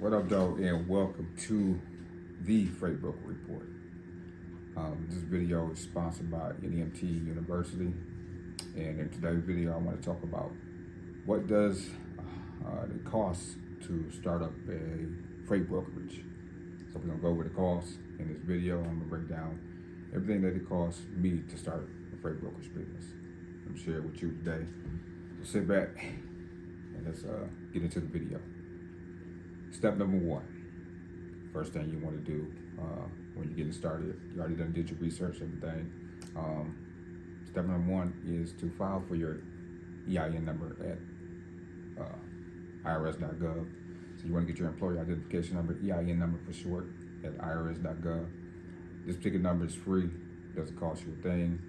What up, though, and welcome to the Freight Broker Report. This video is sponsored by NMT University, and in today's video, I want to talk about what does it cost to start up a freight brokerage. So we're gonna go over the costs in this video. I'm gonna break down everything that it costs me to start a freight brokerage business. I'm gonna share it with you today. So sit back and let's get into the video. Step number one. First thing you want to do when you're getting started, you already did your research, everything. Step number one is to file for your EIN number at irs.gov. So you want to get your employer identification number, EIN number for short, at irs.gov. This particular number is free, doesn't cost you a thing.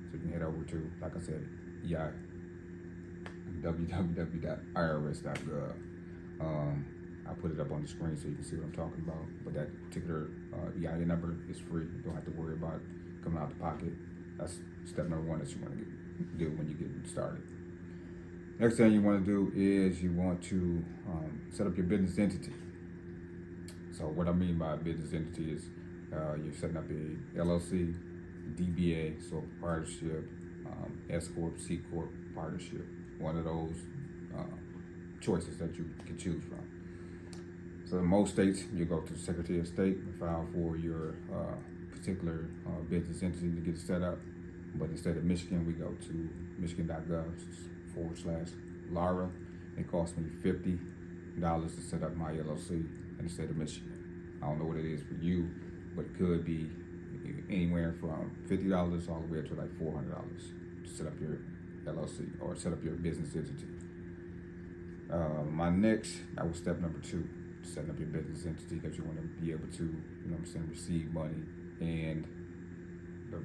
So you can head over to, like I said, www.irs.gov. I'll put it up on the screen so you can see what I'm talking about. But that particular EIN number is free. You don't have to worry about coming out of the pocket. That's step number one that you want to do when you get started. Next thing you want to do is you want to set up your business entity. So what I mean by business entity is you're setting up a LLC, DBA, so partnership, S Corp, C Corp, partnership. One of those choices that you can choose from. So in most states, you go to the Secretary of State and file for your particular business entity to get it set up. But in the state of Michigan, we go to michigan.gov/LARA. It cost me $50 to set up my LLC in the state of Michigan. I don't know what it is for you, but it could be anywhere from $50 all the way up to like $400 to set up your LLC or set up your business entity. That was step number two. Setting up your business entity, because you want to be able to, receive money, and the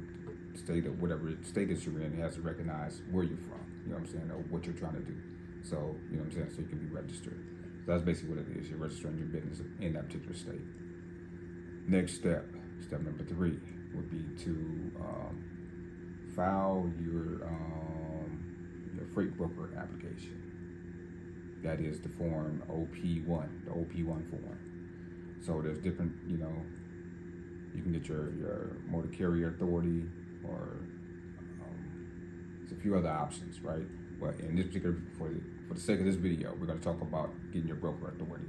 state of whatever state that you're in has to recognize where you're from, or what you're trying to do. So, so you can be registered. So that's basically what it is. You're registering your business in that particular state. Next step number three, would be to file your freight broker application. That is the form OP1, the OP1 form. So there's different, you can get your motor carrier authority, or there's a few other options, right? But in this particular, for the sake of this video, we're going to talk about getting your broker authority.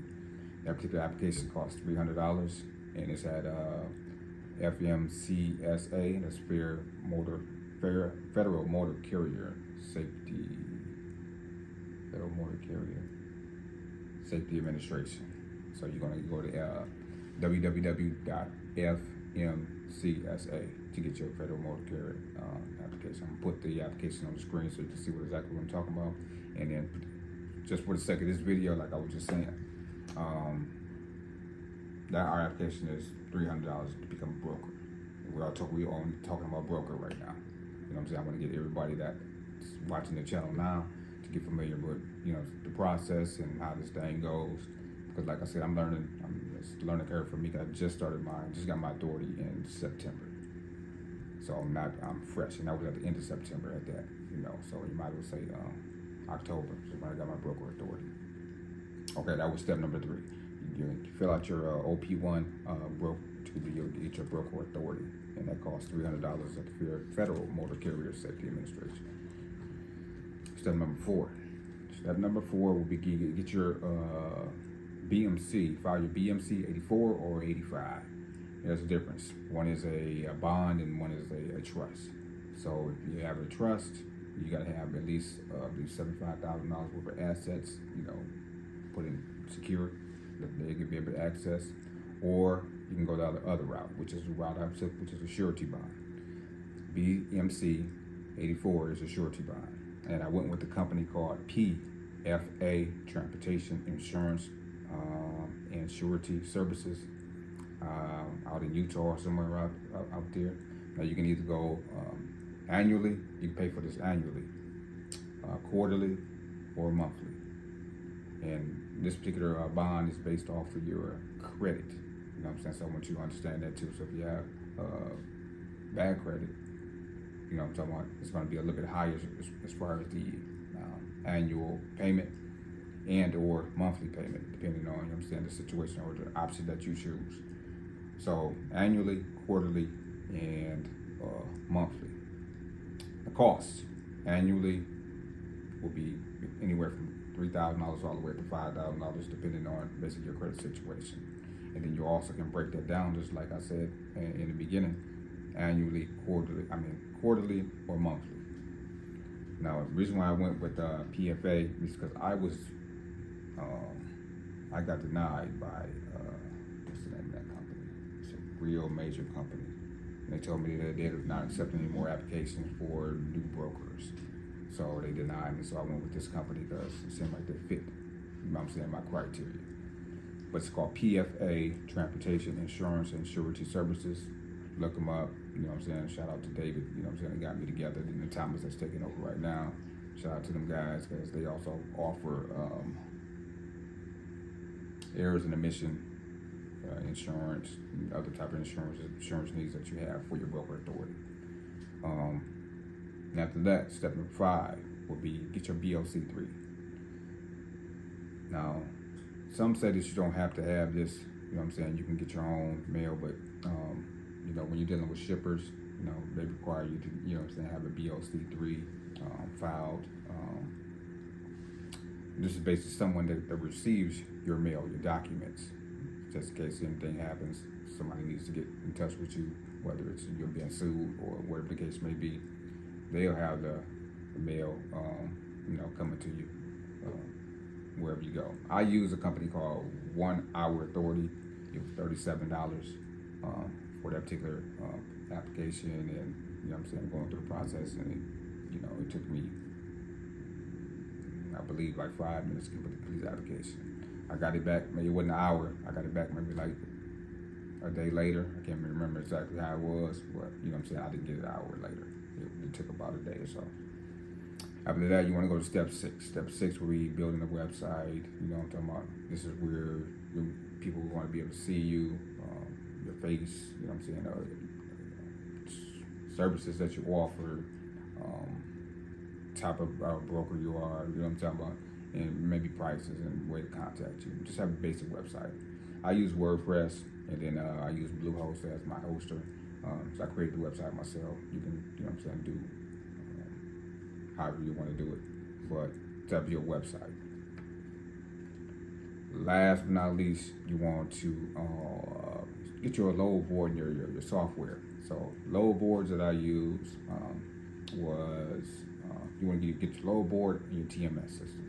That particular application costs $300, and it's at FMCSA, that's Federal Motor Carrier Safety. Federal Motor Carrier Safety Administration. So you're going to go to www.fmcsa to get your Federal Motor Carrier application. I'm going to put the application on the screen so you can see exactly what I'm talking about. And then, just for the sake of this video, like I was just saying, that our application is $300 to become a broker. We're only talking about broker right now. I want to get everybody that's watching the channel now to get familiar with, the process and how this thing goes. Because like I said, it's a learning curve for me. I just got my authority in September. So I'm fresh, and I was at the end of September at that, so you might as well say October, so when I got my broker authority. Okay, that was step number three. You fill out your OP1 to get your broker authority, and that costs $300 at the Federal Motor Carrier Safety Administration. Step number four. Step number four will be get your BMC, file your BMC 84 or 85. There's a difference. One is a bond and one is a trust. So if you have a trust, you got to have at least $75,000 worth of assets, put in secure, that they can be able to access. Or you can go the other route, which is the route I took, which is a surety bond. BMC 84 is a surety bond. And I went with the company called PFA, Transportation Insurance and Surety Services, out in Utah or somewhere out there. Now you can either go annually, you can pay for this annually, quarterly, or monthly. And this particular bond is based off of your credit. So I want you to understand that too. So if you have bad credit, I'm talking about, it's going to be a little bit higher as far as the annual payment. and or monthly payment, depending on, you know what I'm saying, the situation or the option that you choose. So annually, quarterly, and monthly. The cost annually will be anywhere from $3,000 all the way to $5,000, depending on basically your credit situation. And then you also can break that down, just like I said in the beginning, annually, quarterly or monthly. Now, the reason why I went with PFA is because I got denied by what's the name of that company? It's a real major company. And they told me that they're not accepting any more applications for new brokers. So they denied me. So I went with this company because it seemed like they fit, you know what I'm saying, my criteria. But it's called PFA, Transportation Insurance and Surety Services. Look them up, you know what I'm saying. Shout out to David, you know what I'm saying. They got me together. And the Thomas that's taking over right now. Shout out to them guys because they also offer errors and omission insurance, and other type of insurance needs that you have for your broker authority. And after that, step number 5 will be get your BOC3. Now, some say that you don't have to have this, you know what I'm saying, you can get your own mail, but you know, when you're dealing with shippers, you know, they require you to, you know what I'm saying, have a BOC3 filed. This is basically someone that receives your mail, your documents, just in case anything happens, somebody needs to get in touch with you, whether it's you're being sued or whatever the case may be. They'll have the mail, you know, coming to you wherever you go. I use a company called 1 Hour Authority. It was $37 for that particular application, and you know what I'm saying, going through the process, and it, you know, it took me, I believe, like 5 minutes to complete the application. I got it back, maybe it wasn't an hour. I got it back maybe like a day later. I can't remember exactly how it was, but you know what I'm saying, I didn't get it an hour later. It took about a day or so. After that, you want to go to step 6. Step 6 will be building a website. You know what I'm talking about? This is where people want to be able to see you, your face, you know what I'm saying, services that you offer, type of broker you are, you know what I'm talking about, and maybe prices and way to contact you. Just have a basic website. I use WordPress, and then I use Bluehost as my hoster. So I created the website myself. You can, you know what I'm saying, do however you want to do it, but to have your website. Last but not least, you want to get your load board and your software. So load boards that I use was you want to get your load board and your TMS system.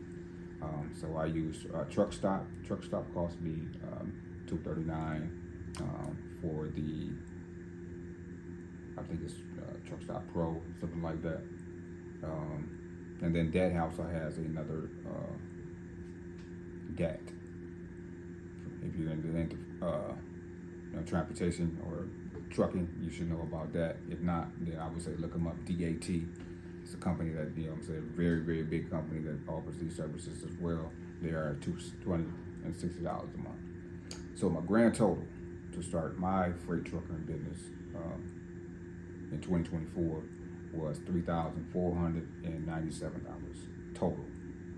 So I use Truck Stop. Truck Stop cost me $239 for the, I think it's Truck Stop Pro, something like that. And then Dat also has another DAT. If you're into you know, transportation or trucking, you should know about that. If not, then I would say look them up. DAT. It's a company that, you know, I'm saying, very, very big company that offers these services as well. They are $260 a month. So my grand total to start my freight trucking business in 2024 was $3,497 total.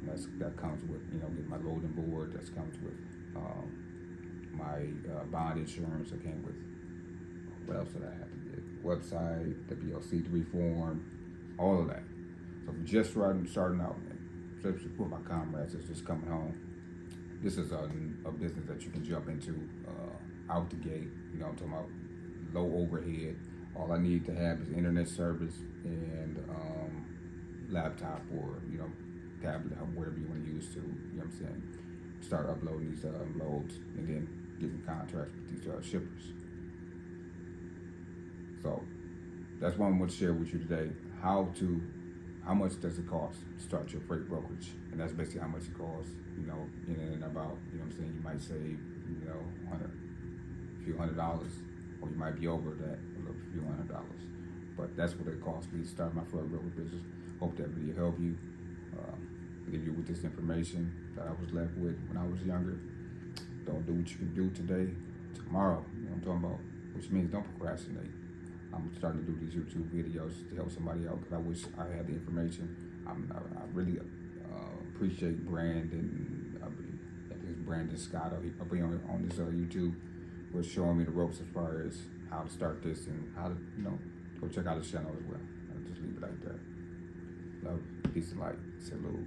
And that comes with, you know, get my loading board. That comes with my bond insurance. That came with, what else did I have to get? Website, the BOC3 form, all of that. So for just starting out, especially for my comrades that's just coming home, this is a business that you can jump into out the gate. You know, I'm talking about low overhead. All I need to have is internet service and laptop or, you know, tablet, whatever you want to use to, you know what I'm saying, start uploading these loads and then getting contracts with these shippers. So that's what I'm going to share with you today. How much does it cost to start your freight brokerage? And that's basically how much it costs, you know, in and about, you know what I'm saying, you might save, you know, a few $100, or you might be over that, a few $100. But that's what it costs me to start my freight brokerage business. Hope that video helped you. Leave you with this information that I was left with when I was younger. Don't do what you can do today, tomorrow, you know what I'm talking about, which means don't procrastinate. I'm starting to do these YouTube videos to help somebody out because I wish I had the information. I really appreciate Brandon Brandon Scott. I'll be on this YouTube, was showing me the ropes as far as how to start this and how to, go check out his channel as well. I'll just leave it like that. Love, peace, and light. Salute.